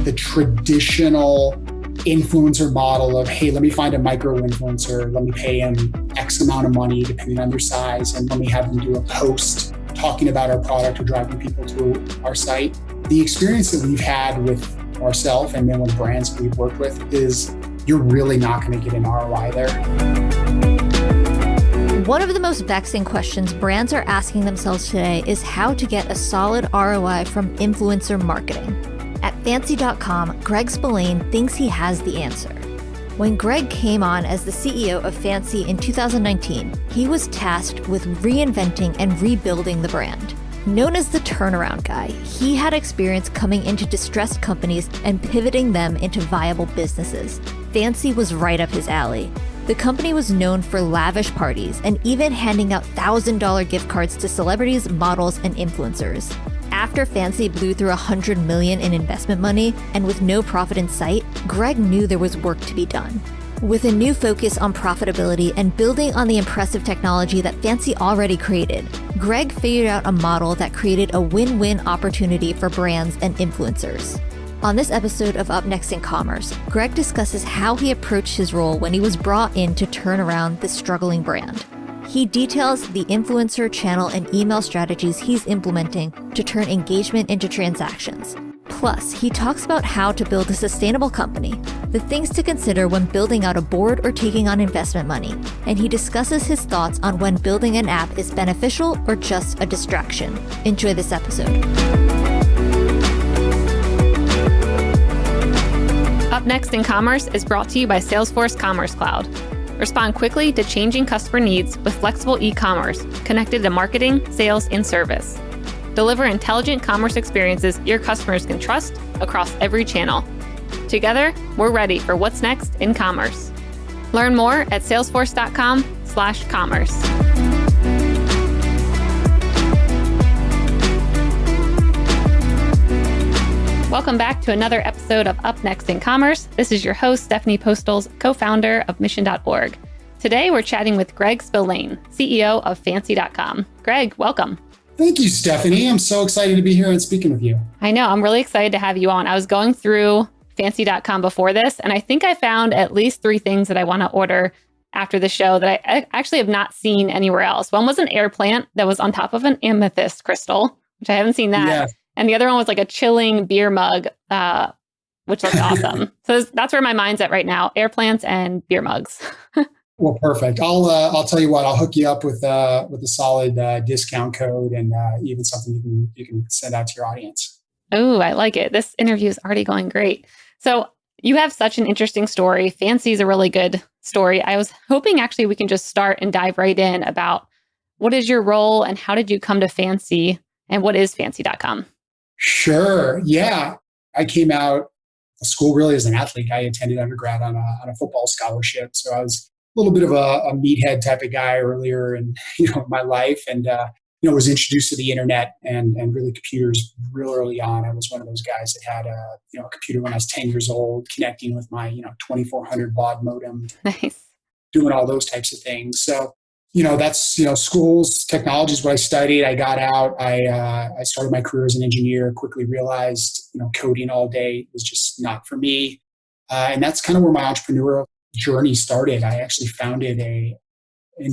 the traditional influencer model of, hey, let me find a micro influencer, let me pay him X amount of money depending on their size, and let me have them do a post talking about our product or driving people to our site. The experience that we've had with ourselves and then with brands that we've worked with is you're really not going to get an ROI there. One of the most vexing questions brands are asking themselves today is how to get a solid ROI from influencer marketing. At Fancy.com, Greg Spillane thinks he has the answer. When Greg came on as the CEO of Fancy in 2019, he was tasked with reinventing and rebuilding the brand. Known as the turnaround guy, he had experience coming into distressed companies and pivoting them into viable businesses. Fancy was right up his alley. The company was known for lavish parties and even handing out $1,000 gift cards to celebrities, models, and influencers. After Fancy blew through $100 million in investment money and with no profit in sight, Greg knew there was work to be done. With a new focus on profitability and building on the impressive technology that Fancy already created, Greg figured out a model that created a win-win opportunity for brands and influencers. On this episode of Up Next in Commerce, Greg discusses how he approached his role when he was brought in to turn around this struggling brand. He details the influencer channel and email strategies he's implementing to turn engagement into transactions. Plus, he talks about how to build a sustainable company, the things to consider when building out a board or taking on investment money, and he discusses his thoughts on when building an app is beneficial or just a distraction. Enjoy this episode. Up Next in Commerce is brought to you by Salesforce Commerce Cloud. Respond quickly to changing customer needs with flexible e-commerce connected to marketing, sales, and service. Deliver intelligent commerce experiences your customers can trust across every channel. Together, we're ready for what's next in commerce. Learn more at salesforce.com/commerce. Welcome back to another episode of Up Next in Commerce. This is your host, Stephanie Postles, co-founder of Mission.org. Today, we're chatting with Greg Spillane, CEO of Fancy.com. Greg, welcome. Thank you, Stephanie. I'm so excited to be here and speaking with you. I know. I'm really excited to have you on. I was going through Fancy.com before this, and I think I found at least 3 things that I want to order after the show that I actually have not seen anywhere else. One was an air plant that was on top of an amethyst crystal, which I haven't seen that. Yes. And the other one was like a chilling beer mug, which looked awesome. So that's where my mind's at right now: air plants and beer mugs. Well, perfect. I'll tell you what. I'll hook you up with a solid discount code and even something you can send out to your audience. Oh, I like it. This interview is already going great. So you have such an interesting story. Fancy is a really good story. I was hoping actually we can just start and dive right in about what is your role and how did you come to Fancy and what is Fancy.com? Sure. Yeah. I came out of school really as an athlete. I attended undergrad on a football scholarship. So I was a little bit of a meathead type of guy earlier in my life, and was introduced to the internet and really computers real early on. I was one of those guys that had a computer when I was 10 years old, connecting with my 2400 baud modem, Nice. doing all those types of things. So that's, schools, technology is what I studied. I got out. I started my career as an engineer, quickly realized, coding all day was just not for me. And that's kind of where my entrepreneurial journey started. I actually founded an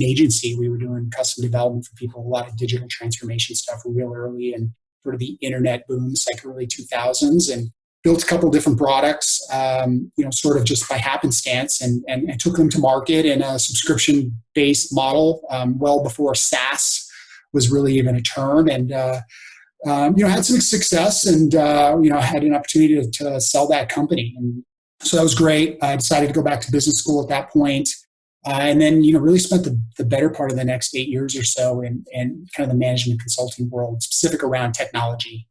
agency. We were doing custom development for people, a lot of digital transformation stuff real early and sort of the internet booms, like early 2000s, and built a couple of different products, sort of just by happenstance, and took them to market in a subscription-based model, well before SaaS was really even a term, and had some success, and had an opportunity to sell that company, and so that was great. I decided to go back to business school at that point, and then really spent the better part of the next 8 years or so in kind of the management consulting world, specific around technology,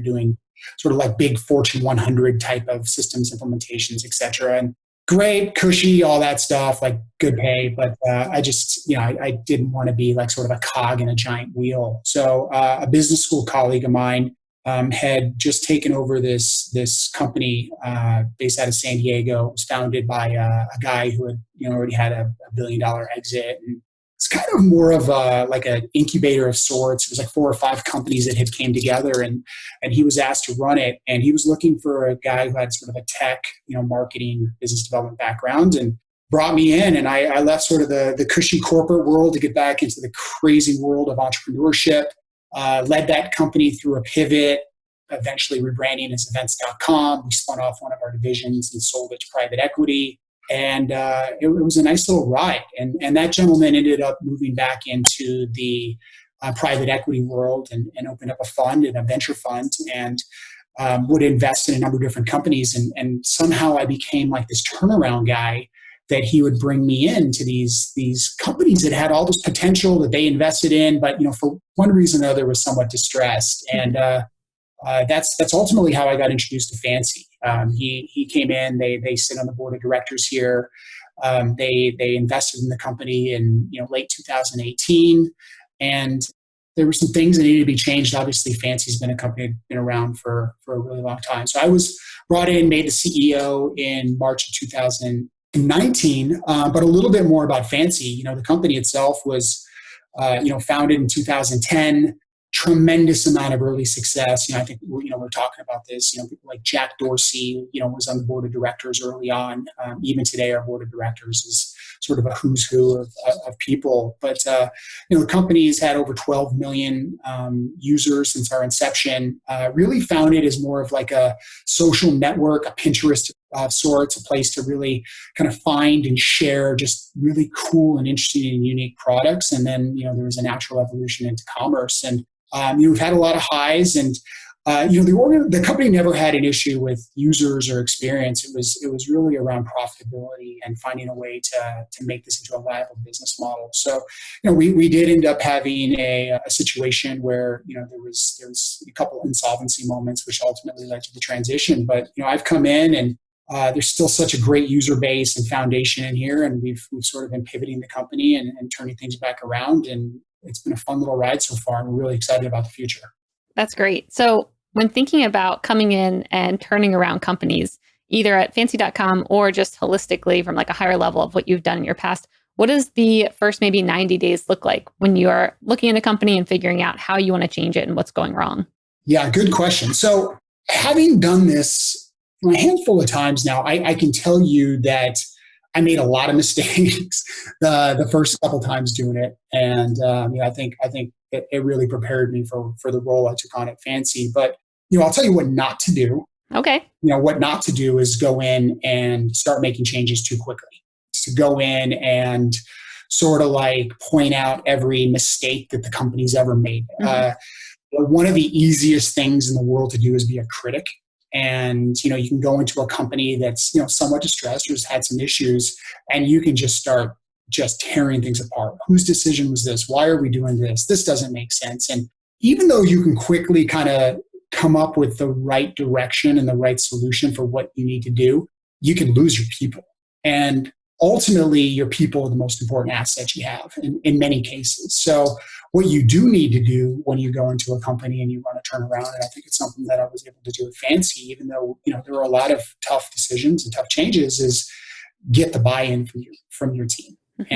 doing sort of like big Fortune 100 type of systems implementations, et cetera. And great, cushy, all that stuff, like good pay. But I just, I didn't want to be like sort of a cog in a giant wheel. So a business school colleague of mine had just taken over this company based out of San Diego. It was founded by a guy who had already had a $1 billion exit, and it's kind of more of like an incubator of sorts. It was like 4 or 5 companies that had came together, and he was asked to run it. And he was looking for a guy who had sort of a tech, marketing, business development background, and brought me in. And I left sort of the cushy corporate world to get back into the crazy world of entrepreneurship. Led that company through a pivot, eventually rebranding as events.com. We spun off one of our divisions and sold it to private equity. And it was a nice little ride. And that gentleman ended up moving back into the private equity world and opened up a fund and a venture fund, and would invest in a number of different companies. And somehow I became like this turnaround guy that he would bring me into these companies that had all this potential that they invested in, but for one reason or another was somewhat distressed. And that's ultimately how I got introduced to Fancy. He came in. They sit on the board of directors here. They invested in the company in late 2018, and there were some things that needed to be changed. Obviously, Fancy's been a company that's been around for a really long time. So I was brought in, made the CEO in March of 2019. But a little bit more about Fancy. The company itself was founded in 2010. Tremendous amount of early success. I think we're talking about this. People like Jack Dorsey, was on the board of directors early on. Even today, our board of directors is sort of a who's who of people. But the company's had over 12 million users since our inception. Really founded as more of like a social network, a Pinterest of sorts, a place to really kind of find and share just really cool and interesting and unique products. And then there was a natural evolution into commerce. And we've had a lot of highs, and the company never had an issue with users or experience. It was really around profitability and finding a way to make this into a viable business model. So we did end up having a situation where there was a couple insolvency moments, which ultimately led to the transition. But I've come in, and there's still such a great user base and foundation in here, and we've sort of been pivoting the company and turning things back around, and it's been a fun little ride so far, and we're really excited about the future. That's great. So when thinking about coming in and turning around companies, either at fancy.com or just holistically from like a higher level of what you've done in your past, what does the first maybe 90 days look like when you are looking at a company and figuring out how you want to change it and what's going wrong? Yeah, good question. So having done this a handful of times now, I can tell you that I made a lot of mistakes the first couple times doing it, and I think it really prepared me for the role I took on at Fancy. But I'll tell you what not to do. Okay. What not to do is go in and start making changes too quickly. To go in and sort of like point out every mistake that the company's ever made. Mm-hmm. One of the easiest things in the world to do is be a critic. And, you can go into a company that's, somewhat distressed or has had some issues, and you can just start just tearing things apart. Whose decision was this? Why are we doing this? This doesn't make sense. And even though you can quickly kind of come up with the right direction and the right solution for what you need to do, you can lose your people. And ultimately, your people are the most important assets you have in many cases. So what you do need to do when you go into a company and you want to turn around, and I think it's something that I was able to do at Fancy, even though there were a lot of tough decisions and tough changes, is get the buy-in from your team. Mm-hmm.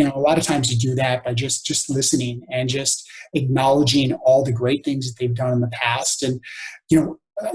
And a lot of times you do that by just listening and just acknowledging all the great things that they've done in the past. And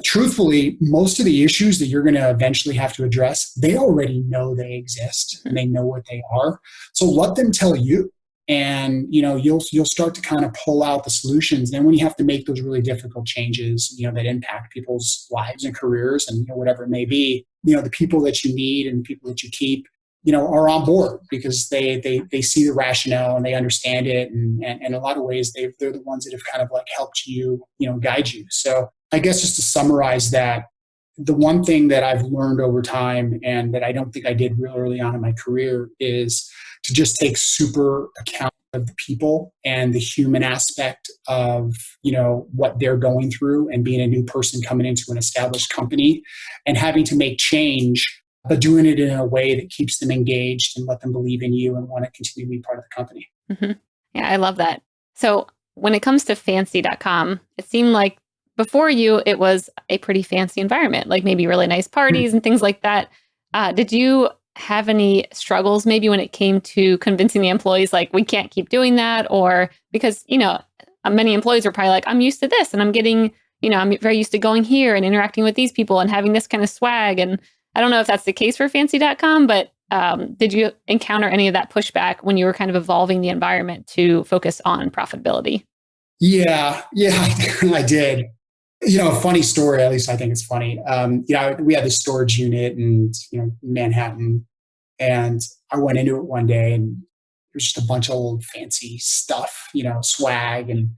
truthfully, most of the issues that you're going to eventually have to address, they already know they exist and they know what they are. So let them tell you, and you'll start to kind of pull out the solutions. Then when you have to make those really difficult changes, that impact people's lives and careers and whatever it may be, the people that you need and the people that you keep, are on board because they see the rationale and they understand it, and in a lot of ways they're the ones that have kind of like helped you, guide you. So I guess just to summarize that, the one thing that I've learned over time and that I don't think I did real early on in my career is to just take super account of the people and the human aspect of, what they're going through, and being a new person coming into an established company and having to make change, but doing it in a way that keeps them engaged and let them believe in you and want to continue to be part of the company. Mm-hmm. Yeah, I love that. So when it comes to fancy.com, it seemed like before you, it was a pretty fancy environment, like maybe really nice parties and things like that. Did you have any struggles maybe when it came to convincing the employees, like, we can't keep doing that? Or because, many employees are probably like, I'm used to this and I'm getting, I'm very used to going here and interacting with these people and having this kind of swag. And I don't know if that's the case for Fancy.com, but did you encounter any of that pushback when you were kind of evolving the environment to focus on profitability? Yeah, I did. Funny story, at least I think it's funny. We had this storage unit in, Manhattan, and I went into it one day and there's just a bunch of old fancy stuff, swag and,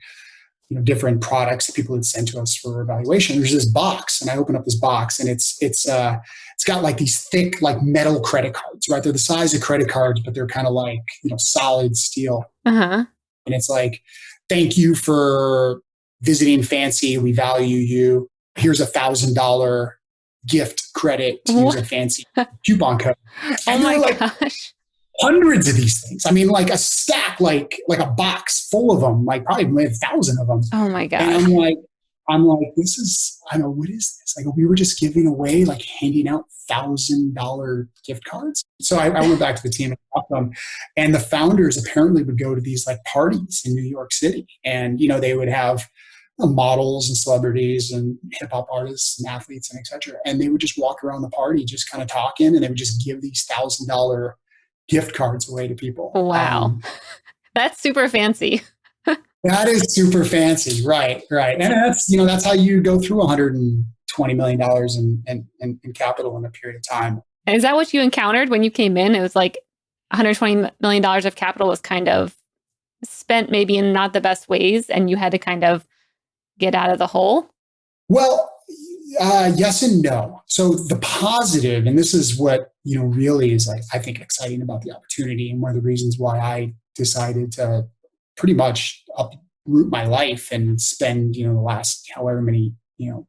different products that people had sent to us for evaluation. There's this box, and I open up this box, and it's got like these thick, like metal credit cards, right? They're the size of credit cards, but they're kind of like, solid steel. Uh-huh. And it's like, thank you for visiting Fancy. We value you. Here's $1,000 gift credit to use a Fancy coupon code. Oh my gosh. Hundreds of these things. I mean, like a stack, like a box full of them, like probably 1,000 of them. Oh my gosh. And I'm like, I don't know, what is this? Like, we were just giving away, like handing out $1,000 gift cards. So I went back to the team and talked to them. And the founders apparently would go to these like parties in New York City. And, they would have models and celebrities and hip hop artists and athletes and et cetera. And they would just walk around the party, just kind of talking, and they would just give these $1,000 gift cards away to people. Wow. That's super fancy. That is super fancy. Right. And that's how you go through $120 million in capital in a period of time. And is that what you encountered when you came in? It was like $120 million of capital was kind of spent maybe in not the best ways, and you had to kind of get out of the hole? Well, yes and no. So the positive, and this is what, really is, like, I think, exciting about the opportunity, and one of the reasons why I decided to pretty much uproot my life and spend, the last however many,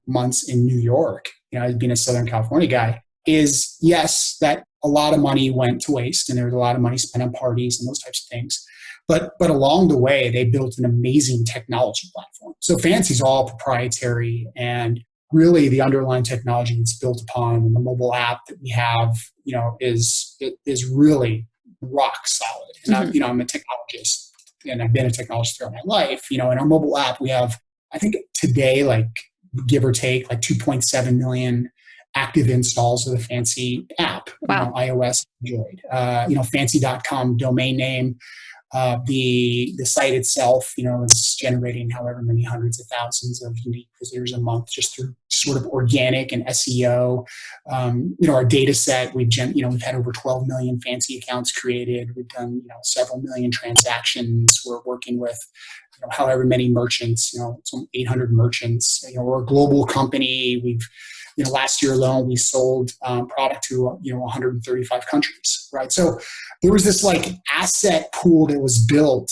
months in New York, as being a Southern California guy, is yes, that a lot of money went to waste, and there was a lot of money spent on parties and those types of things. But along the way, they built an amazing technology platform. So Fancy's all proprietary, and really the underlying technology that's built upon the mobile app that we have, is really rock solid. And I'm a technologist, and I've been a technologist throughout my life. In our mobile app, we have, I think today, like give or take, like 2.7 million active installs of the Fancy app. Wow. iOS, Android. Fancy.com domain name. The site itself, is generating however many hundreds of thousands of unique visitors a month just through sort of organic and SEO. Our data set, we've had over 12 million Fancy accounts created. We've done, several million transactions. We're working with, however many merchants, some 800 merchants. We're a global company. We've, last year alone, we sold product to 135 countries, right? So there was this like asset pool that was built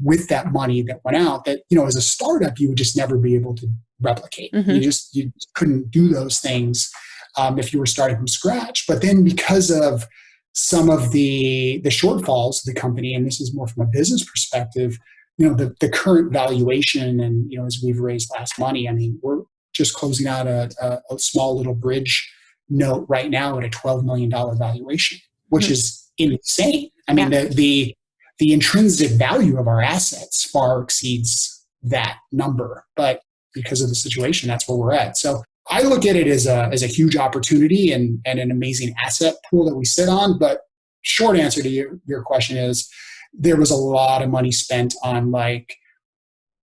with that money that went out that, as a startup, you would just never be able to replicate. Mm-hmm. You couldn't do those things if you were starting from scratch. But then because of some of the shortfalls of the company, and this is more from a business perspective, the current valuation and, as we've raised last money, I mean, we're just closing out a small little bridge note right now at a $12 million valuation, which is insane. I mean, the intrinsic value of our assets far exceeds that number, but because of the situation, that's where we're at. So I look at it as a huge opportunity and an amazing asset pool that we sit on. But short answer to your question is, there was a lot of money spent on like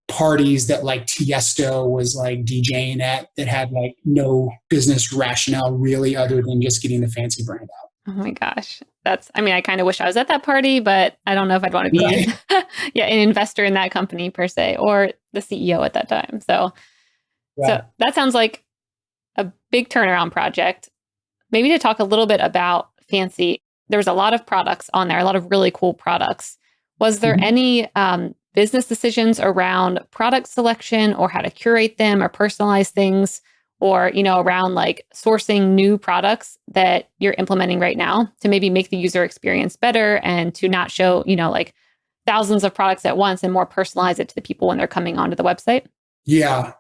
parties that like Tiesto was like DJing at that had like no business rationale really other than just getting the Fancy brand out. Oh my gosh. I kind of wish I was at that party, but I don't know if I'd want to be an investor in that company per se, or the CEO at that time. So that sounds like a big turnaround project. Maybe to talk a little bit about Fancy, there was a lot of products on there, a lot of really cool products. Was there any business decisions around product selection or how to curate them or personalize things, or, around like sourcing new products that you're implementing right now to maybe make the user experience better and to not show, like thousands of products at once and more personalize it to the people when they're coming onto the website? Yeah,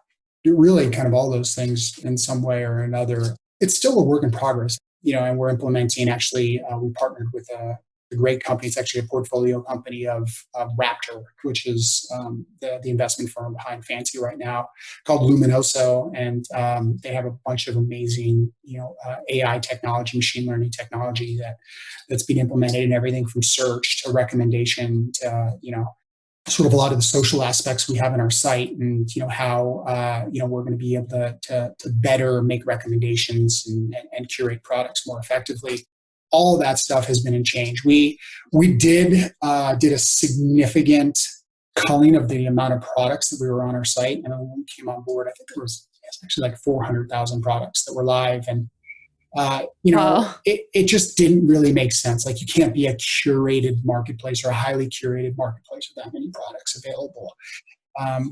really kind of all those things in some way or another. It's still a work in progress. and we're implementing, actually, we partnered with a great company. It's actually a portfolio company of Raptor, which is the investment firm behind Fancy right now, called Luminoso. And they have a bunch of amazing, AI technology, machine learning technology that's being implemented in everything from search to recommendation to, sort of a lot of the social aspects we have in our site, and how we're going to be able to better make recommendations and curate products more effectively. All of that stuff has been in change. We did a significant culling of the amount of products that we were on our site, and when we came on board, I think there was actually like 400,000 products that were live, and Wow. it just didn't really make sense. Like, you can't be a curated marketplace or a highly curated marketplace with that many products available.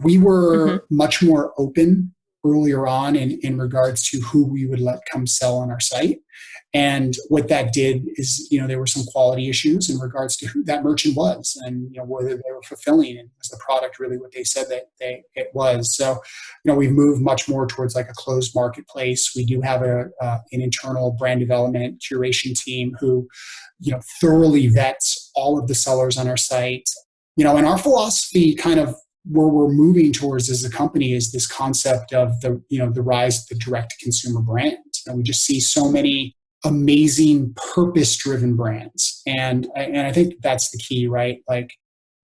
We Hmm. were much more open earlier on in regards to who we would let come sell on our site. And what that did is, there were some quality issues in regards to who that merchant was, and whether they were fulfilling, and was the product really what they said that it was. So, we've moved much more towards like a closed marketplace. We do have an internal brand development curation team who, thoroughly vets all of the sellers on our site. And our philosophy, kind of where we're moving towards as a company, is this concept of the rise of the direct to consumer brand. We just see so many amazing purpose-driven brands, and I think that's the key, right? Like,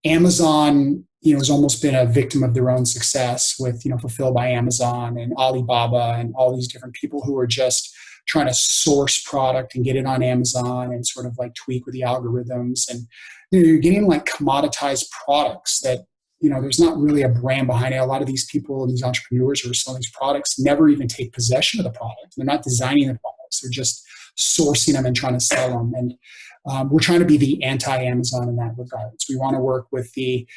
Amazon, has almost been a victim of their own success with, Fulfilled by Amazon and Alibaba and all these different people who are just trying to source product and get it on Amazon and sort of like tweak with the algorithms, and you're getting like commoditized products that, there's not really a brand behind it. A lot of these people and these entrepreneurs who are selling these products never even take possession of the product. They're not designing the products. They're just sourcing them and trying to sell them. And we're trying to be the anti-Amazon in that regard. So we want to work with the,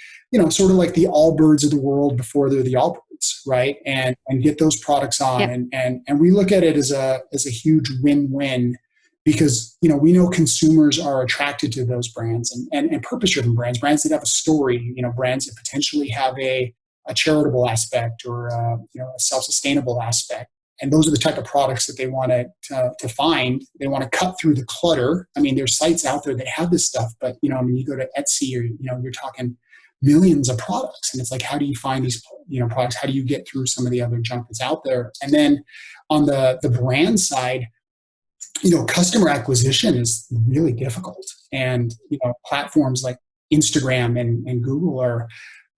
sort of like the Allbirds of the world before they're the Allbirds, right? And get those products on. Yep. And we look at it as a huge win-win, because we know consumers are attracted to those brands and purpose-driven brands that have a story, brands that potentially have a charitable aspect or a self-sustainable aspect. And those are the type of products that they want to find. They want to cut through the clutter. I mean, there's sites out there that have this stuff, but you go to Etsy, or you're talking millions of products, and it's like, how do you find these products? How do you get through some of the other junk that's out there? And then on the brand side, customer acquisition is really difficult. And, platforms like Instagram and Google are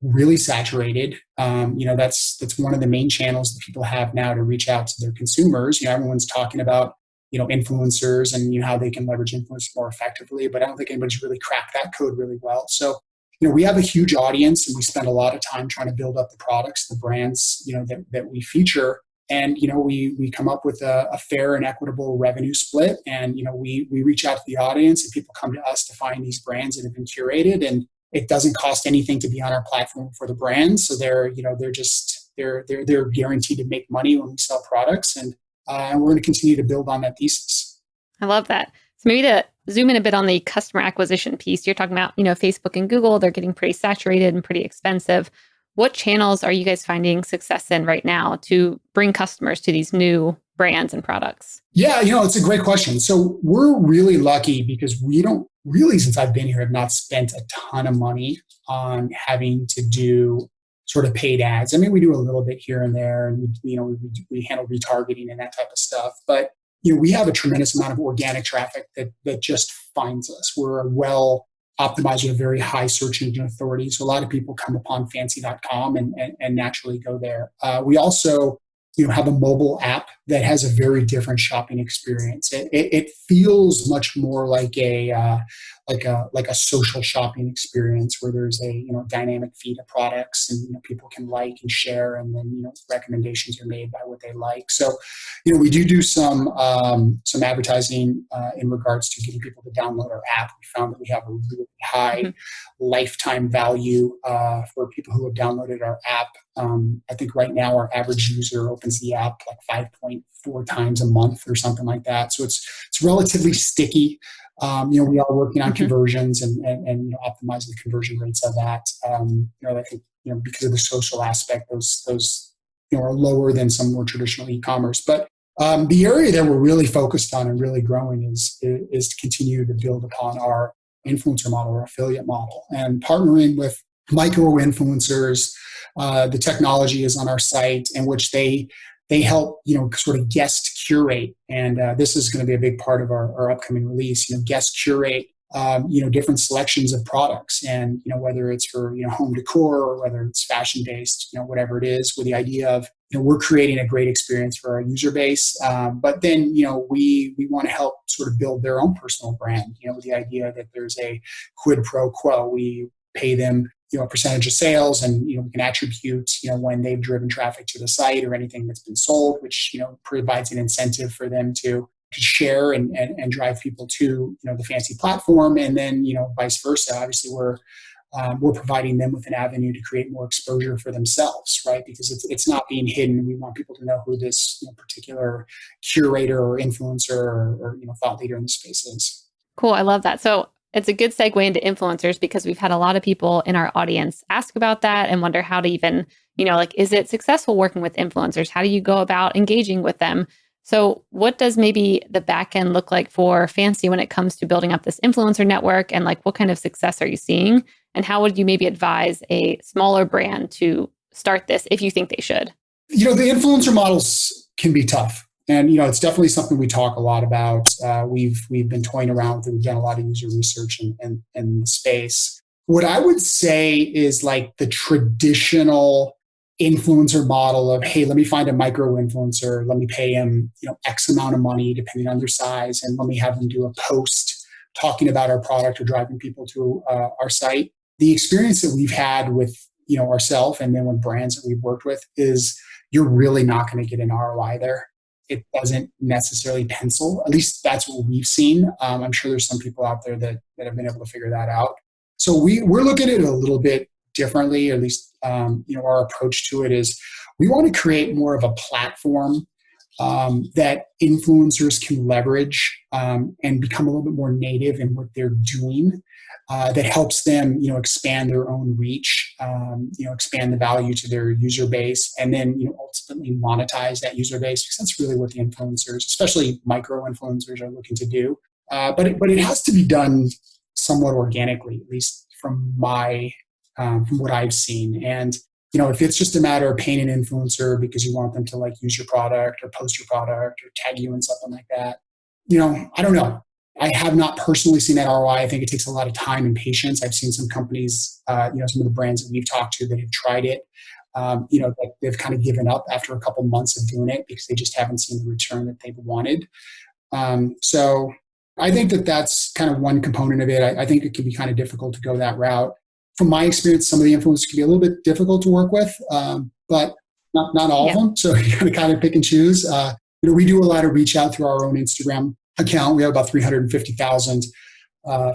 really saturated. That's one of the main channels that people have now to reach out to their consumers. Everyone's talking about, influencers and, how they can leverage influence more effectively, but I don't think anybody's really cracked that code really well. So, we have a huge audience, and we spend a lot of time trying to build up the products, the brands, that we feature. And, we come up with a fair and equitable revenue split. And, we reach out to the audience, and people come to us to find these brands that have been curated, and it doesn't cost anything to be on our platform for the brands. So they're guaranteed to make money when we sell products. And we're going to continue to build on that thesis. I love that. So maybe to zoom in a bit on the customer acquisition piece, you're talking about, Facebook and Google, they're getting pretty saturated and pretty expensive. What channels are you guys finding success in right now to bring customers to these new brands and products? Yeah, it's a great question. So we're really lucky because we don't really, since I've been here, have not spent a ton of money on having to do sort of paid ads. I mean, we do a little bit here and there, and we handle retargeting and that type of stuff. But we have a tremendous amount of organic traffic that just finds us. We're well optimized with a very high search engine authority. So a lot of people come upon fancy.com and naturally go there. We also have a mobile app that has a very different shopping experience. It feels much more like a social shopping experience, where there's a dynamic feed of products, and people can like and share, and then recommendations are made by what they like. So we do some advertising in regards to getting people to download our app. We found that we have a really high lifetime value for people who have downloaded our app. I think right now our average user opens the app like 5.4 times a month or something like that. So it's relatively sticky. We are working on conversions and optimizing the conversion rates of that. I think because of the social aspect, those are lower than some more traditional e-commerce. But The area that we're really focused on and really growing is to continue to build upon our influencer model or affiliate model and partnering with micro influencers. The technology is on our site in which they help, sort of guest curate. And this is going to be a big part of our upcoming release, guest curate, different selections of products. And, whether it's for, home decor or whether it's fashion based, whatever it is, with the idea of, we're creating a great experience for our user base. But then, we want to help sort of build their own personal brand, with the idea that there's a quid pro quo. We pay them, a percentage of sales, and we can attribute when they've driven traffic to the site or anything that's been sold, which provides an incentive for them to share and drive people to the Fancy platform. And then vice versa. Obviously, we're providing them with an avenue to create more exposure for themselves, right? Because it's not being hidden. We want people to know who this particular curator or influencer or thought leader in the space is. Cool. I love that. So it's a good segue into influencers because we've had a lot of people in our audience ask about that and wonder how to even, is it successful working with influencers? How do you go about engaging with them? So what does maybe the back end look like for Fancy when it comes to building up this influencer network? And what kind of success are you seeing? And how would you maybe advise a smaller brand to start this if you think they should? The influencer models can be tough. And, it's definitely something we talk a lot about. We've been toying around with it. We've done a lot of user research in the space. What I would say is the traditional influencer model of, hey, let me find a micro influencer. Let me pay him, X amount of money, depending on their size. And let me have them do a post talking about our product or driving people to our site. The experience that we've had with, ourselves and then with brands that we've worked with is you're really not going to get an ROI there. It doesn't necessarily pencil. At least that's what we've seen. I'm sure there's some people out there that have been able to figure that out. So we're looking at it a little bit differently, or at least our approach to it is we want to create more of a platform that influencers can leverage and become a little bit more native in what they're doing. That helps them, expand their own reach, expand the value to their user base, and then, ultimately monetize that user base, because that's really what the influencers, especially micro influencers, are looking to do. But it has to be done somewhat organically, at least from what I've seen. And if it's just a matter of paying an influencer because you want them to use your product or post your product or tag you in something like that, I don't know. I have not personally seen that ROI. I think it takes a lot of time and patience. I've seen some companies, some of the brands that we've talked to that have tried it, that they've kind of given up after a couple months of doing it because they just haven't seen the return that they've wanted. So I think that's kind of one component of it. I think it can be kind of difficult to go that route. From my experience, some of the influencers can be a little bit difficult to work with, but not all of them. So you got to kind of pick and choose. We do a lot of reach out through our own Instagram account. We have about 350,000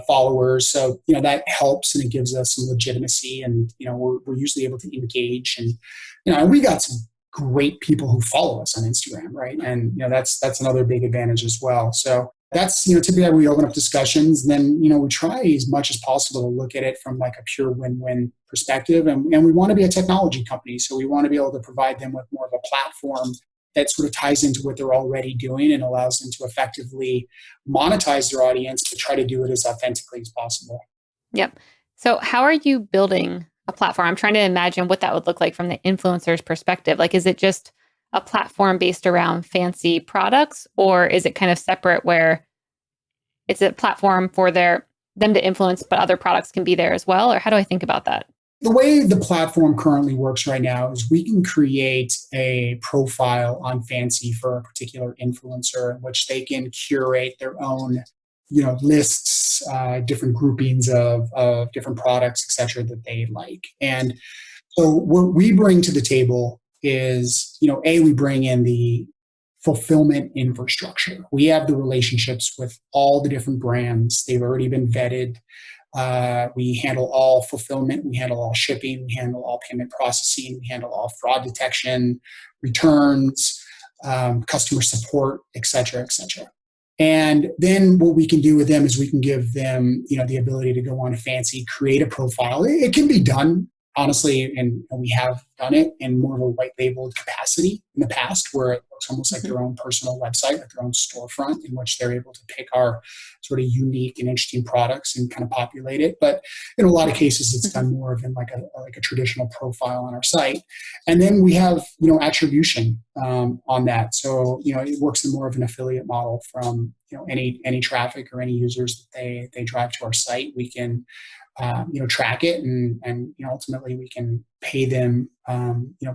followers. So, that helps and it gives us some legitimacy, and, we're usually able to engage, and, we got some great people who follow us on Instagram. Right. And, that's another big advantage as well. So that's, typically how we open up discussions. And then, we try as much as possible to look at it from a pure win-win perspective. And we want to be a technology company. So we want to be able to provide them with more of a platform that sort of ties into what they're already doing and allows them to effectively monetize their audience, but try to do it as authentically as possible. Yep. So how are you building a platform? I'm trying to imagine what that would look like from the influencer's perspective. Is it just a platform based around Fancy products, or is it kind of separate where it's a platform for them to influence, but other products can be there as well? Or how do I think about that? The way the platform currently works right now is we can create a profile on Fancy for a particular influencer in which they can curate their own, lists, different groupings of different products, et cetera, that they like. And so what we bring to the table is, we bring in the fulfillment infrastructure. We have the relationships with all the different brands. They've already been vetted. We handle all fulfillment, we handle all shipping, we handle all payment processing, we handle all fraud detection, returns, customer support, et cetera, et cetera. And then what we can do with them is we can give them, the ability to go on a Fancy, create a profile. It can be done honestly, and we have done it in more of a white labeled capacity in the past, where it looks almost like their own personal website, like their own storefront, in which they're able to pick our sort of unique and interesting products and kind of populate it. But in a lot of cases, it's done more of in like a traditional profile on our site. And then we have, attribution on that. So, it works in more of an affiliate model from, any traffic or any users that they drive to our site. We can, track it and ultimately we can pay them,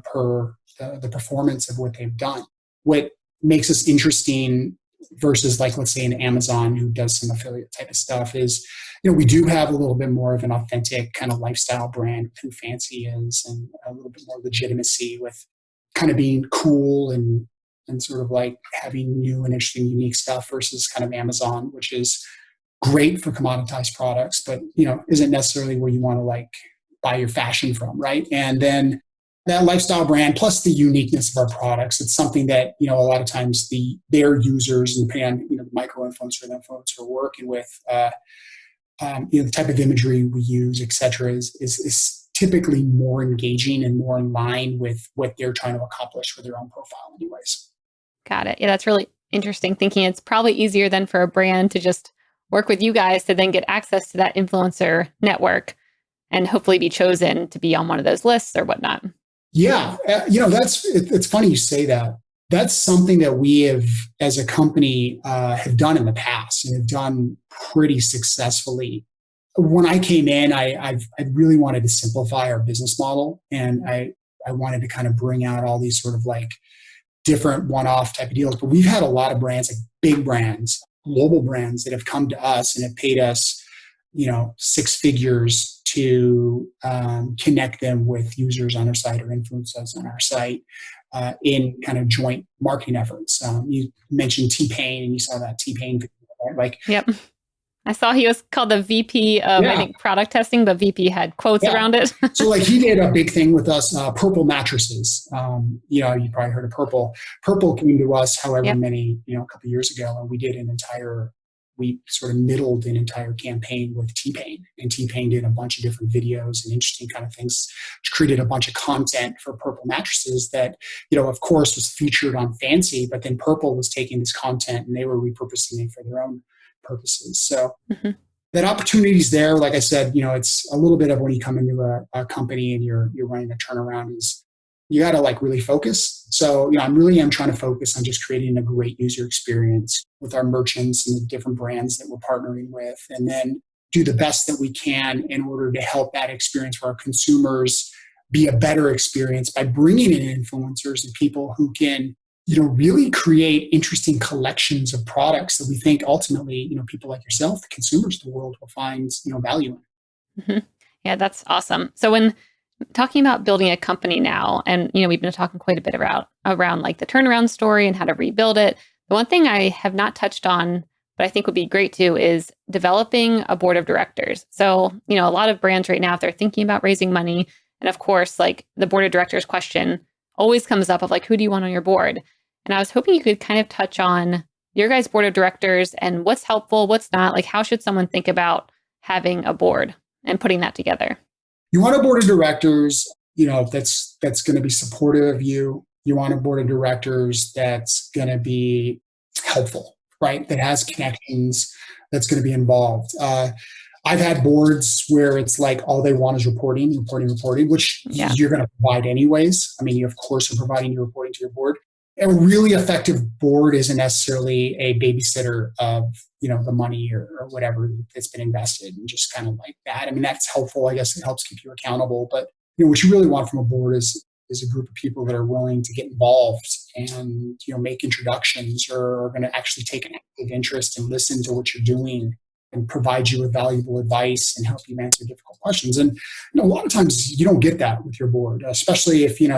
per the performance of what they've done. What makes us interesting versus like, let's say an Amazon who does some affiliate type of stuff is, we do have a little bit more of an authentic kind of lifestyle brand with who Fancy is, and a little bit more legitimacy with kind of being cool and sort of like having new and interesting, unique stuff versus kind of Amazon, which is great for commoditized products, but isn't necessarily where you want to like buy your fashion from, right? And then that lifestyle brand plus the uniqueness of our products, it's something that a lot of times their users, and depending on the micro influencer and influencer we're working with, the type of imagery we use, et cetera, is typically more engaging and more in line with what they're trying to accomplish with their own profile, anyways. Got it. Yeah, that's really interesting thinking. It's probably easier than for a brand to just work with you guys to then get access to that influencer network and hopefully be chosen to be on one of those lists or whatnot. Yeah. It's funny you say that. That's something that we have, as a company, have done in the past and have done pretty successfully. When I came in, I really wanted to simplify our business model, and I wanted to kind of bring out all these sort of like different one-off type of deals. But we've had a lot of brands, like big brands, global brands, that have come to us and have paid us, six figures to connect them with users on our site or influencers on our site in kind of joint marketing efforts. You mentioned T-Pain, and you saw that T-Pain video, right? Like, yep. I saw he was called the VP of, I think, product testing, but VP had quotes around it. So like he did a big thing with us, Purple mattresses. You probably heard of Purple. Purple came to us however many, a couple of years ago, and we sort of middled an entire campaign with T-Pain. And T-Pain did a bunch of different videos and interesting kind of things, created a bunch of content for Purple mattresses that, of course was featured on Fancy, but then Purple was taking this content and they were repurposing it for their own purposes. So that opportunity is there. Like I said, it's a little bit of when you come into a company and you're running a turnaround, is you got to like really focus. So, I really am trying to focus on just creating a great user experience with our merchants and the different brands that we're partnering with, and then do the best that we can in order to help that experience for our consumers be a better experience by bringing in influencers and people who can really create interesting collections of products that we think ultimately, people like yourself, the consumers of the world, will find, value in. Yeah, that's awesome. So when talking about building a company now, and, we've been talking quite a bit around like the turnaround story and how to rebuild it. The one thing I have not touched on, but I think would be great too, is developing a board of directors. So, a lot of brands right now, if they're thinking about raising money, and of course, like the board of directors question always comes up of like, who do you want on your board? And I was hoping you could kind of touch on your guys' board of directors and what's helpful, what's not. Like, how should someone think about having a board and putting that together? You want a board of directors, that's going to be supportive of you. You want a board of directors that's going to be helpful, right? That has connections, that's going to be involved. I've had boards where it's like all they want is reporting, which you're going to provide anyways. I mean, you of course are providing your reporting to your board. A really effective board isn't necessarily a babysitter of, the money or whatever that's been invested, and just kind of like that. I mean, that's helpful. I guess it helps keep you accountable. But, what you really want from a board is a group of people that are willing to get involved and, make introductions, or are going to actually take an active interest and listen to what you're doing and provide you with valuable advice and help you answer difficult questions. And a lot of times you don't get that with your board, especially if you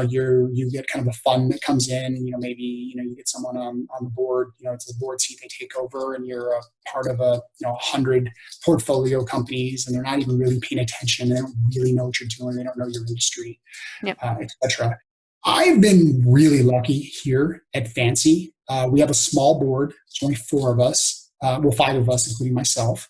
get kind of a fund that comes in. Maybe you get someone on the board. It's a board seat they take over, and you're a part of 100 portfolio companies, and they're not even really paying attention. They don't really know what you're doing. They don't know your industry, etc. I've been really lucky here at Fancy. We have a small board. There's only 4 of us. 5 of us, including myself.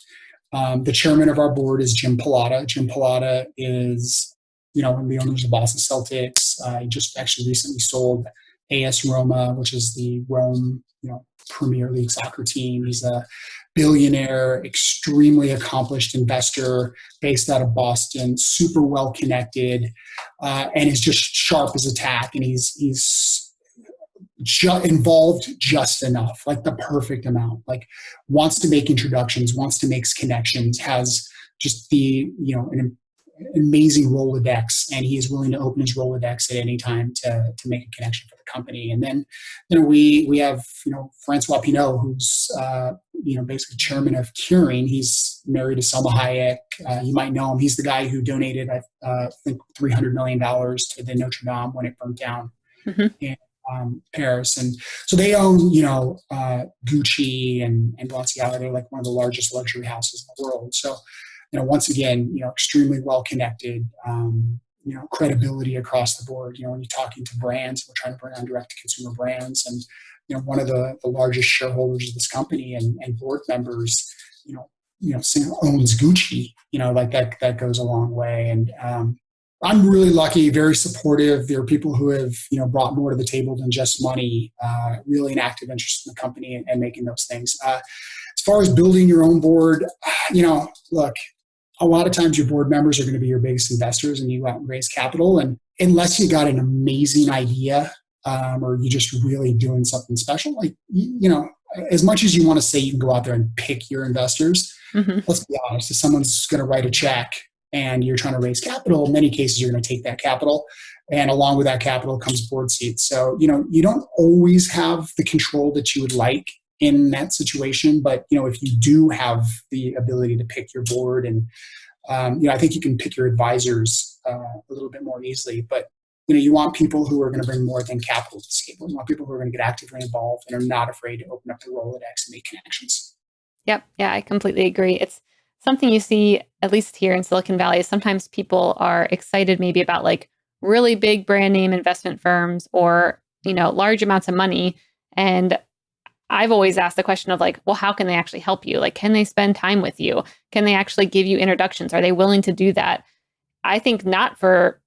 The chairman of our board is Jim Pilata. Jim Pilata is one of the owners of Boston Celtics. He just actually recently sold AS Roma, which is the Rome, Premier League soccer team. He's a billionaire, extremely accomplished investor based out of Boston, super well connected, and is just sharp as a tack. And he's involved just enough, like the perfect amount, like wants to make introductions, wants to make connections, has just an amazing Rolodex, and he is willing to open his Rolodex at any time to make a connection for the company. And then, we have, Francois Pinault, who's, basically chairman of Curing. He's married to Selma Hayek. You might know him. He's the guy who donated, I think, $300 million to the Notre Dame when it burnt down. In Paris. And so they own, Gucci and Balenciaga. They're like one of the largest luxury houses in the world. So, once again, extremely well connected, credibility across the board. When you're talking to brands, we're trying to bring on direct to consumer brands, and one of the largest shareholders of this company and board members, owns Gucci. Like that goes a long way. And I'm really lucky, very supportive. There are people who have, brought more to the table than just money, really an active interest in the company and making those things. As far as building your own board, look, a lot of times your board members are going to be your biggest investors, and you go out and raise capital. And unless you got an amazing idea, or you're just really doing something special, like, as much as you want to say you can go out there and pick your investors, let's be honest, if someone's going to write a check and you're trying to raise capital, in many cases, you're going to take that capital. And along with that capital comes board seats. So, you don't always have the control that you would like in that situation. But, if you do have the ability to pick your board, and, I think you can pick your advisors a little bit more easily. But, you want people who are going to bring more than capital to the table. You want people who are going to get actively involved and are not afraid to open up the Rolodex and make connections. Yep. Yeah, I completely agree. It's something you see, at least here in Silicon Valley, is sometimes people are excited maybe about like really big brand name investment firms or, large amounts of money. And I've always asked the question of like, well, how can they actually help you? Like, can they spend time with you? Can they actually give you introductions? Are they willing to do that? I think not for,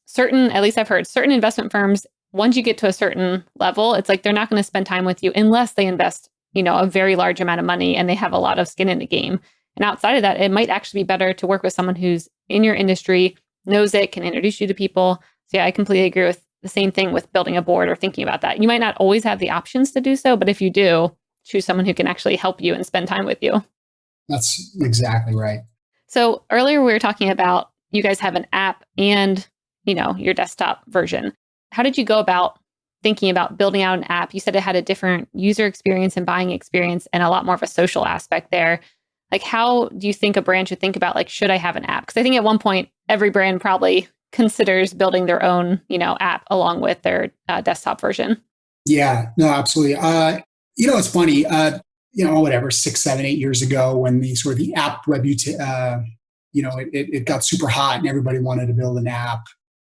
certain, at least I've heard certain investment firms, once you get to a certain level, it's like they're not going to spend time with you unless they invest, a very large amount of money and they have a lot of skin in the game. And outside of that, it might actually be better to work with someone who's in your industry, knows it, can introduce you to people. So yeah, I completely agree with the same thing with building a board or thinking about that. You might not always have the options to do so, but if you do, choose someone who can actually help you and spend time with you. That's exactly right. So earlier we were talking about you guys have an app and, your desktop version. How did you go about thinking about building out an app? You said it had a different user experience and buying experience and a lot more of a social aspect there. Like, how do you think a brand should think about, like, should I have an app? Because I think at one point, every brand probably considers building their own, app along with their desktop version. Yeah, no, absolutely. It's funny, whatever, 6, 7, 8 years ago when the app it got super hot and everybody wanted to build an app.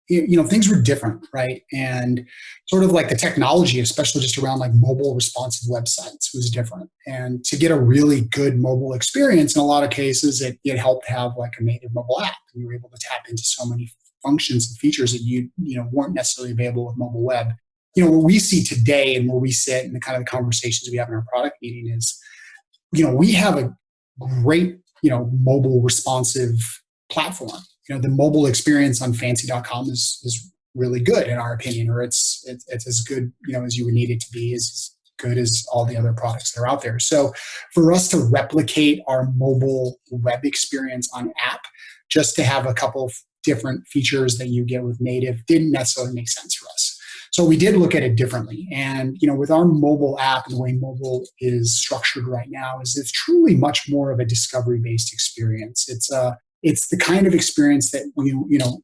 Things were different, right? And sort of like the technology, especially just around like mobile responsive websites, was different. And to get a really good mobile experience, in a lot of cases, it helped have like a native mobile app. And you were able to tap into so many functions and features that you weren't necessarily available with mobile web. What we see today and where we sit and the kind of the conversations we have in our product meeting is, we have a great, mobile responsive platform. The mobile experience on fancy.com is really good in our opinion, or it's as good, as you would need it to be, as good as all the other products that are out there. So for us to replicate our mobile web experience on app, just to have a couple of different features that you get with native didn't necessarily make sense for us. So we did look at it differently. And, with our mobile app and the way mobile is structured right now it's truly much more of a discovery-based experience. It's the kind of experience that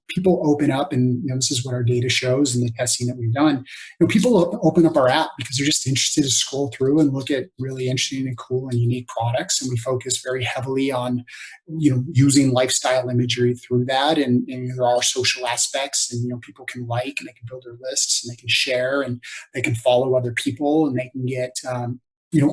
people open up, and this is what our data shows and the testing that we've done. People open up our app because they're just interested to scroll through and look at really interesting and cool and unique products. And we focus very heavily on, using lifestyle imagery through that. And there are social aspects, and people can like, and they can build their lists, and they can share, and they can follow other people, and they can get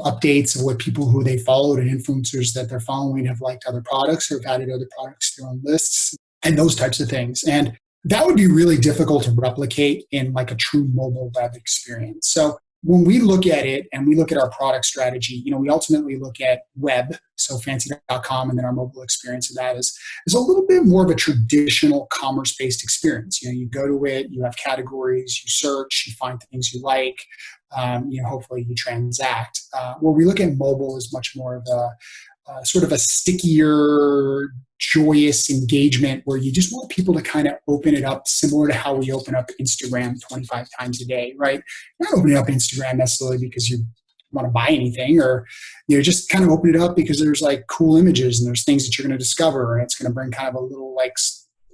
updates of what people who they followed and influencers that they're following have liked other products or have added other products to their own lists and those types of things. And that would be really difficult to replicate in like a true mobile web experience. So when we look at it and we look at our product strategy, we ultimately look at web, so fancy.com, and then our mobile experience of that is a little bit more of a traditional commerce-based experience. You go to it, you have categories, you search, you find things you like, hopefully you transact. Where we look at mobile is much more of a sort of a stickier, joyous engagement where you just want people to kind of open it up similar to how we open up Instagram 25 times a day, right? You're not opening up Instagram necessarily because you want to buy anything, or just kind of open it up because there's like cool images and there's things that you're going to discover, and it's going to bring kind of a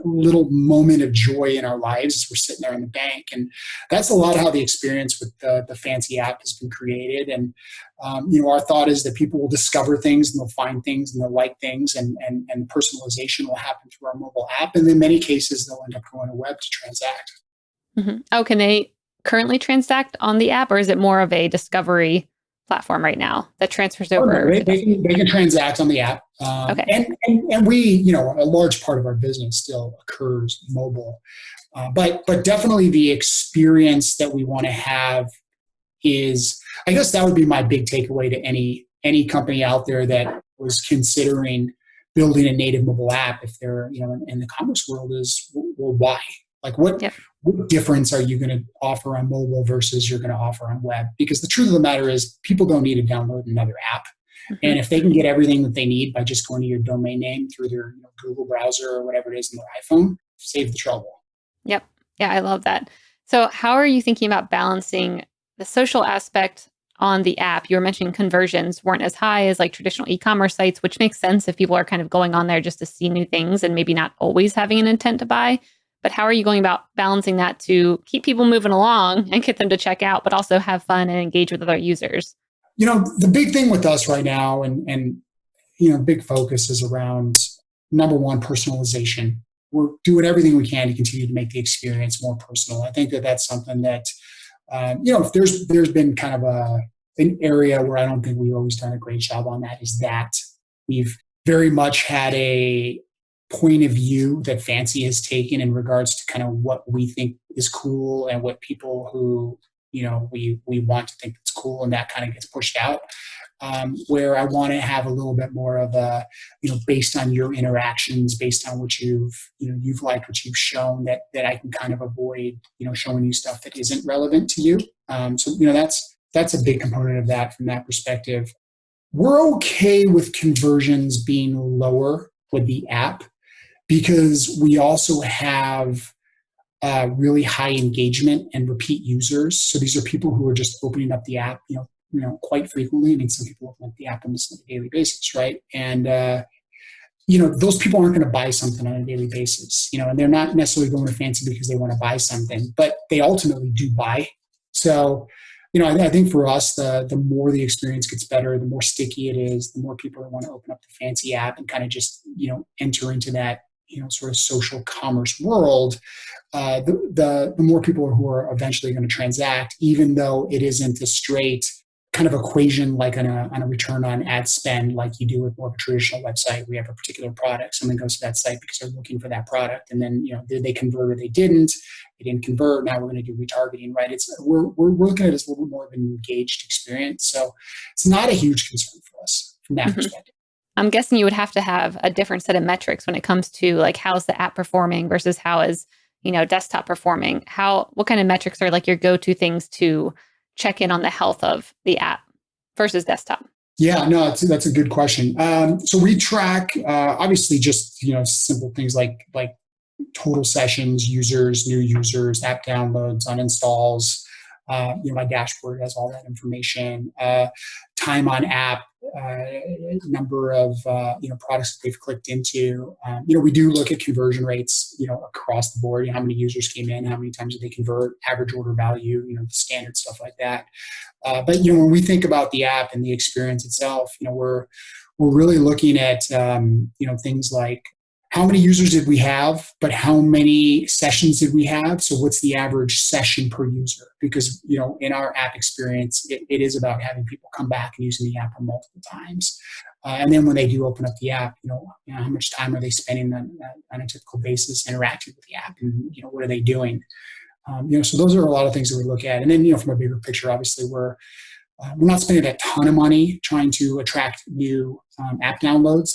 little moment of joy in our lives as we're sitting there in the bank. And that's a lot of how the experience with the fancy app has been created. And our thought is that people will discover things and they'll find things and they'll like things, and personalization will happen through our mobile app. And in many cases, they'll end up going to web to transact. Mm-hmm. Oh, can they currently transact on the app, or is it more of a discovery platform right now that transfers over? They can transact on the app. Okay. And we, a large part of our business still occurs mobile. But definitely the experience that we want to have is, I guess that would be my big takeaway to any company out there that was considering building a native mobile app. If they're, in the commerce world, is, well, why? Like what difference are you going to offer on mobile versus you're going to offer on web? Because the truth of the matter is people don't need to download another app. Mm-hmm. And if they can get everything that they need by just going to your domain name through their Google browser or whatever it is in their iPhone, save the trouble. Yep. Yeah, I love that. So how are you thinking about balancing the social aspect on the app? You were mentioning conversions weren't as high as like traditional e-commerce sites, which makes sense if people are kind of going on there just to see new things and maybe not always having an intent to buy. But how are you going about balancing that to keep people moving along and get them to check out, but also have fun and engage with other users? The big thing with us right now and big focus is around, number one, personalization. We're doing everything we can to continue to make the experience more personal. I think that that's something that, if there's been kind of an area where I don't think we've always done a great job on that, is that we've very much had a point of view that Fancy has taken in regards to kind of what we think is cool and what people who, we want to think it's cool, and that kind of gets pushed out. Where I want to have a little bit more of a, based on your interactions, based on what you've liked, what you've shown, that I can kind of avoid, showing you stuff that isn't relevant to you. So that's a big component of that from that perspective. We're okay with conversions being lower with the app because we also have really high engagement and repeat users. So these are people who are just opening up the app, quite frequently. I mean, some people open up the app almost on a daily basis, right? And those people aren't going to buy something on a daily basis, and they're not necessarily going to Fancy because they want to buy something, but they ultimately do buy. So, I think for us, the more the experience gets better, the more sticky it is, the more people that want to open up the Fancy app and kind of just, enter into that, sort of social commerce world, the more people who are eventually going to transact, even though it isn't a straight kind of equation like on a return on ad spend like you do with more of a traditional website. We have a particular product. Someone goes to that site because they're looking for that product, and then did they convert or they didn't convert. Now we're going to do retargeting, right? We're looking at it as a little bit more of an engaged experience. So it's not a huge concern for us from that perspective. I'm guessing you would have to have a different set of metrics when it comes to like how's the app performing versus how is desktop performing. What kind of metrics are like your go-to things to check in on the health of the app versus desktop? Yeah, no, that's a good question. So we track obviously just simple things like total sessions, users, new users, app downloads, uninstalls. My dashboard has all that information. Time on app, number of products that they've clicked into. We do look at conversion rates, across the board. How many users came in, how many times did they convert, average order value, the standard stuff like that. But when we think about the app and the experience itself, we're really looking at things like how many users did we have, but how many sessions did we have? So what's the average session per user? Because, in our app experience, it is about having people come back and using the app multiple times. And then when they do open up the app, how much time are they spending on a typical basis interacting with the app, and what are they doing? So those are a lot of things that we look at. And then, from a bigger picture, obviously we're not spending a ton of money trying to attract new app downloads,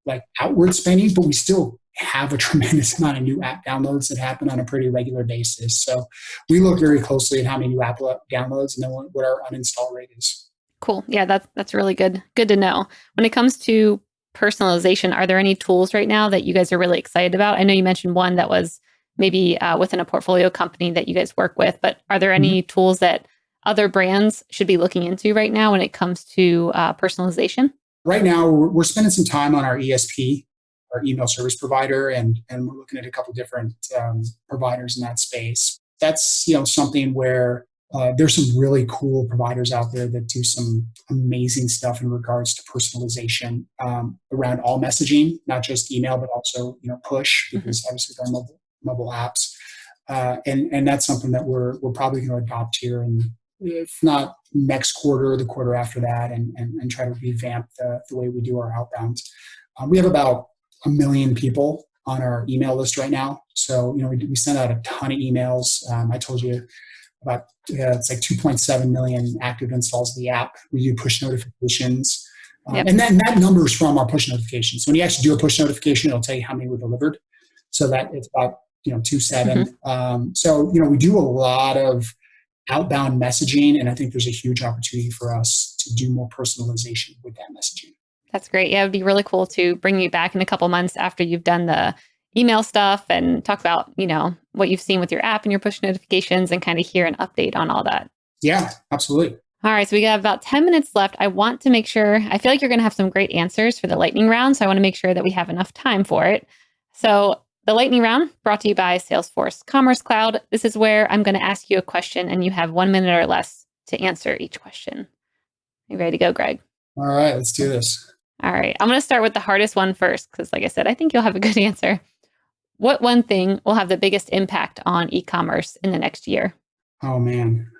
like outward spending, but we still have a tremendous amount of new app downloads that happen on a pretty regular basis. So we look very closely at how many new app downloads and then what our uninstall rate is. Cool. Yeah, that's really good. Good to know. When it comes to personalization, are there any tools right now that you guys are really excited about? I know you mentioned one that was maybe within a portfolio company that you guys work with, but are there any tools that other brands should be looking into right now when it comes to personalization? Right now, we're spending some time on our ESP, our email service provider, and we're looking at a couple different providers in that space. That's something where there's some really cool providers out there that do some amazing stuff in regards to personalization around all messaging, not just email, but also push, because obviously they're mobile apps, and that's something that we're probably going to adopt here, and if not next quarter, the quarter after that, and try to revamp the way we do our outbound. We have about 1 million people on our email list right now. So, we send out a ton of emails. I told you about, it's like 2.7 million active installs of the app. We do push notifications. And then that number is from our push notifications. So when you actually do a push notification, it'll tell you how many were delivered. So that it's about, 2.7. So, we do a lot of outbound messaging, and I think there's a huge opportunity for us to do more personalization with that messaging. That's great. Yeah, it'd be really cool to bring you back in a couple months after you've done the email stuff and talk about, what you've seen with your app and your push notifications and kind of hear an update on all that. Yeah, absolutely. All right. So we got about 10 minutes left. I want to make sure, I feel like you're going to have some great answers for the lightning round. So I want to make sure that we have enough time for it. So the lightning round brought to you by Salesforce Commerce Cloud. This is where I'm going to ask you a question and you have 1 minute or less to answer each question. You ready to go, Greg? All right, let's do this. All right. I'm going to start with the hardest one first, because like I said, I think you'll have a good answer. What one thing will have the biggest impact on e-commerce in the next year? Oh, man.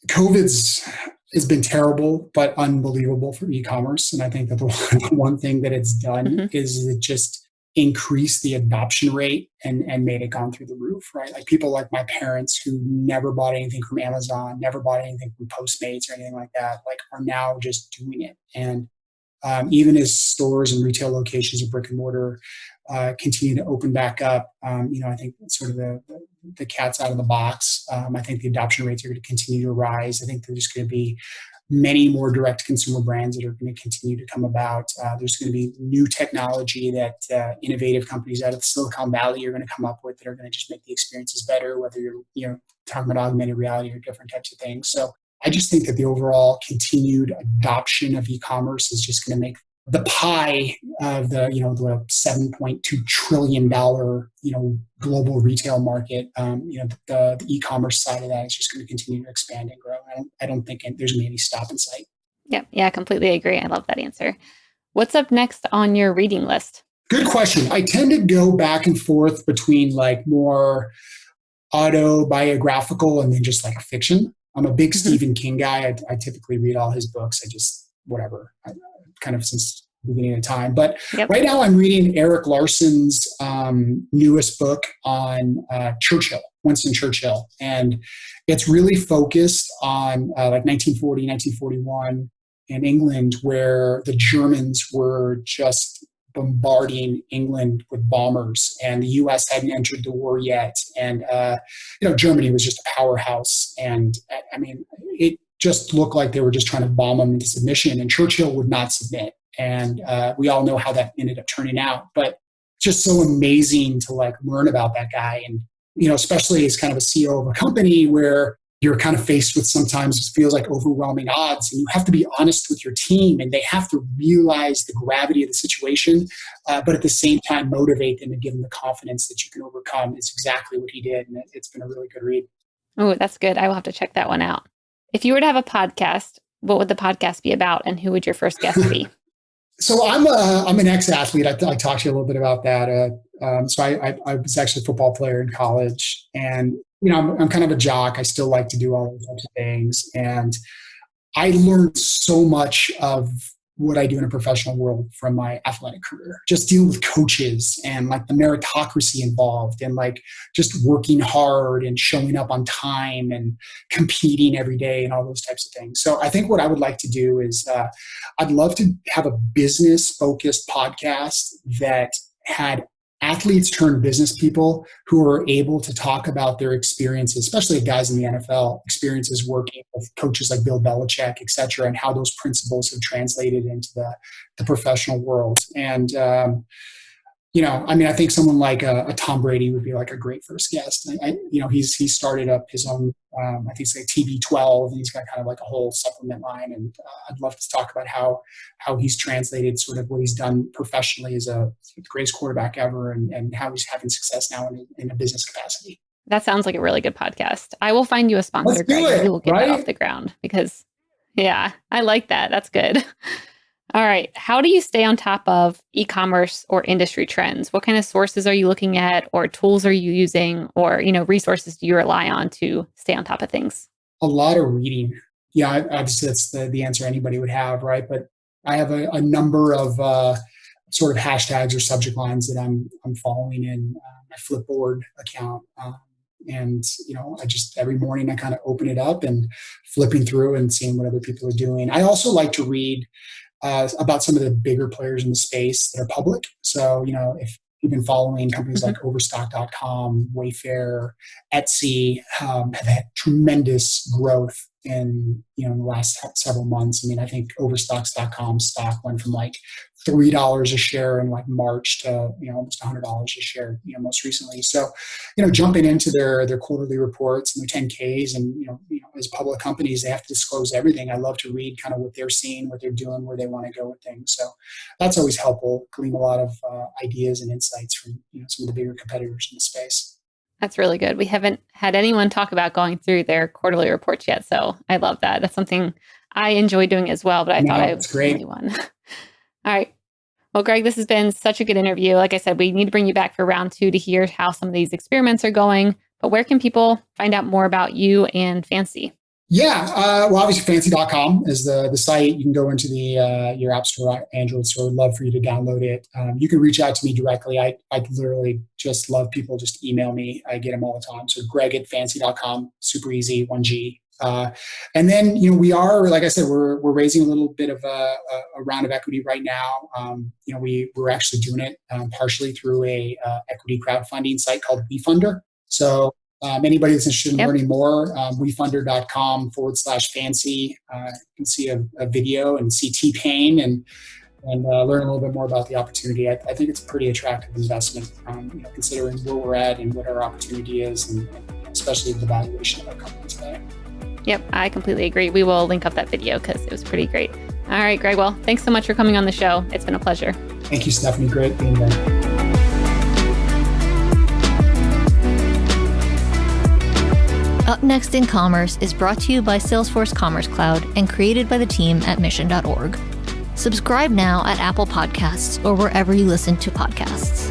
COVID's has been terrible, but unbelievable for e-commerce. And I think that the one thing that it's done is it just increased the adoption rate and made it gone through the roof, right? Like people like my parents who never bought anything from Amazon, never bought anything from Postmates or anything like that, like are now just doing it. And even as stores and retail locations of brick and mortar continue to open back up, I think sort of the cat's out of the box. I think the adoption rates are going to continue to rise. I think there's going to be many more direct consumer brands that are going to continue to come about. There's going to be new technology that innovative companies out of Silicon Valley are going to come up with that are going to just make the experiences better, whether you're talking about augmented reality or different types of things. So I just think that the overall continued adoption of e-commerce is just going to make the pie of the $7.2 trillion, global retail market, the e-commerce side of that is just going to continue to expand and grow. I don't think there's going to be any stop in sight. Yep. Yeah, I completely agree. I love that answer. What's up next on your reading list? Good question. I tend to go back and forth between like more autobiographical and then just like fiction. I'm a big Stephen King guy. I typically read all his books. Kind of since the beginning of time. But right now I'm reading Eric Larson's newest book on Winston Churchill. And it's really focused on like 1940, 1941 in England, where the Germans were just bombarding England with bombers, and the U.S. hadn't entered the war yet. And, Germany was just a powerhouse. And I mean, it just looked like they were just trying to bomb them into submission, and Churchill would not submit. And we all know how that ended up turning out, but just so amazing to like learn about that guy. And, especially as kind of a CEO of a company where you're kind of faced with sometimes it feels like overwhelming odds, and you have to be honest with your team, and they have to realize the gravity of the situation, but at the same time motivate them and give them the confidence that you can overcome. It's exactly what he did, and it's been a really good read. Oh, that's good. I will have to check that one out. If you were to have a podcast, what would the podcast be about, and who would your first guest be? So I'm an ex-athlete. I talked to you a little bit about that. So I was actually a football player in college, and I'm kind of a jock. I still like to do all those types of things, and I learned so much of what I do in a professional world from my athletic career. Just dealing with coaches and like the meritocracy involved, and like just working hard and showing up on time and competing every day and all those types of things. So I think what I would like to do is I'd love to have a business focused podcast that had athletes turn business people who are able to talk about their experiences, especially guys in the NFL, experiences working with coaches like Bill Belichick, et cetera, and how those principles have translated into the professional world. And, I think someone like a Tom Brady would be like a great first guest. He started up his own, I think it's like TB12, and he's got kind of like a whole supplement line. And I'd love to talk about how he's translated sort of what he's done professionally as the greatest quarterback ever, and how he's having success now in a business capacity. That sounds like a really good podcast. I will find you a sponsor, Greg, and we will get that off the ground because, yeah, I like that. That's good. All right. How do you stay on top of e-commerce or industry trends? What kind of sources are you looking at, or tools are you using, or, resources do you rely on to stay on top of things? A lot of reading. Yeah, obviously that's the answer anybody would have, right? But I have a number of sort of hashtags or subject lines that I'm following in my Flipboard account. And I just every morning I kind of open it up and flipping through and seeing what other people are doing. I also like to read about some of the bigger players in the space that are public. So, if you've been following companies like Overstock.com, Wayfair, Etsy, have had tremendous growth in the last several months. I mean, I think Overstocks.com stock went from like $3 a share in like March to almost $100 a share most recently. So jumping into their quarterly reports and their 10Ks, and as public companies, they have to disclose everything. I love to read kind of what they're seeing, what they're doing, where they want to go with things. So that's always helpful, glean a lot of ideas and insights from some of the bigger competitors in the space. That's really good. We haven't had anyone talk about going through their quarterly reports yet. So I love that. That's something I enjoy doing as well, but I thought I was the only one. All right. Well, Greg, this has been such a good interview. Like I said, we need to bring you back for round 2 to hear how some of these experiments are going. But where can people find out more about you and Fancy? Yeah, well, obviously fancy.com is the site. You can go into your App Store, Android store. I'd love for you to download it. You can reach out to me directly. I literally just love people just email me. I get them all the time. So greg@fancy.com, super easy, 1G. And then, we are, like I said, we're raising a little bit of a round of equity right now. We're actually doing it partially through a equity crowdfunding site called WeFunder. So anybody that's interested in learning more, wefunder.com/fancy. You can see a video and see T-Pain and learn a little bit more about the opportunity. I think it's a pretty attractive investment, considering where we're at and what our opportunity is, and especially the valuation of our company today. Yep, I completely agree. We will link up that video because it was pretty great. All right, Greg. Well, thanks so much for coming on the show. It's been a pleasure. Thank you, Stephanie. Great being there. Up Next in Commerce is brought to you by Salesforce Commerce Cloud and created by the team at mission.org. Subscribe now at Apple Podcasts or wherever you listen to podcasts.